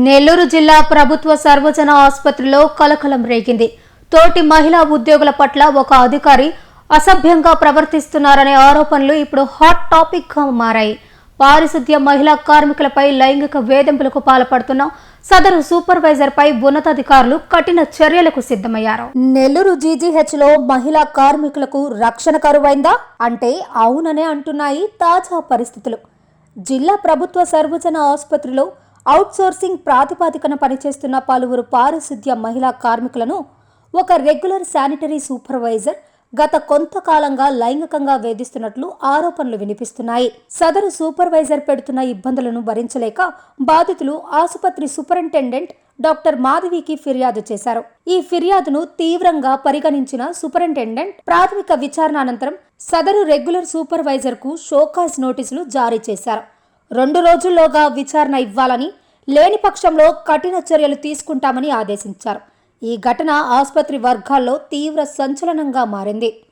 నెల్లూరు జిల్లా ప్రభుత్వ సర్వజన ఆసుపత్రిలో కలకలం రేగింది. తోటి మహిళా ఉద్యోగుల పట్ల ఒక అధికారి అసభ్యంగా ప్రవర్తిస్తున్నారనే ఆరోపణలు ఇప్పుడు హాట్ టాపిక్ గా మారాయి. పారిశుద్ధ్య మహిళా కార్మికులపై లైంగిక వేధింపులకు పాల్పడుతున్న సదరు సూపర్వైజర్ పై ఉన్నతాధికారులు కఠిన చర్యలకు సిద్ధమయ్యారు. నెల్లూరు జీజీహెచ్లో మహిళా కార్మికులకు రక్షణ కరువైందా అంటే అవుననే అంటున్నాయి తాజా పరిస్థితులు. జిల్లా ప్రభుత్వ సర్వజన ఆసుపత్రిలో అవుట్సోర్సింగ్ ప్రాతిపదికన పనిచేస్తున్న పలువురు పారిశుద్ధ్య మహిళా కార్మికులను ఒక రెగ్యులర్ శానిటరీ సూపర్వైజర్ గత కొంతకాలంగా లైంగికంగా వేధిస్తున్నట్లు ఆరోపణలు వినిపిస్తున్నాయి. సదరు సూపర్వైజర్ పెడుతున్న ఇబ్బందులను భరించలేక బాధితులు ఆసుపత్రి సూపరింటెండెంట్ డాక్టర్ మాధవికి ఫిర్యాదు చేశారు. ఈ ఫిర్యాదును తీవ్రంగా పరిగణించిన సూపరింటెండెంట్ ప్రాథమిక విచారణ అనంతరం సదరు రెగ్యులర్ సూపర్వైజర్ కు షోకాజ్ నోటీసులు జారీ చేశారు. 2 రోజుల్లోగా విచారణ ఇవ్వాలని, లేని పక్షంలో కఠిన చర్యలు తీసుకుంటామని ఆదేశించారు. ఈ ఘటన ఆసుపత్రి వర్గాల్లో తీవ్ర సంచలనంగా మారింది.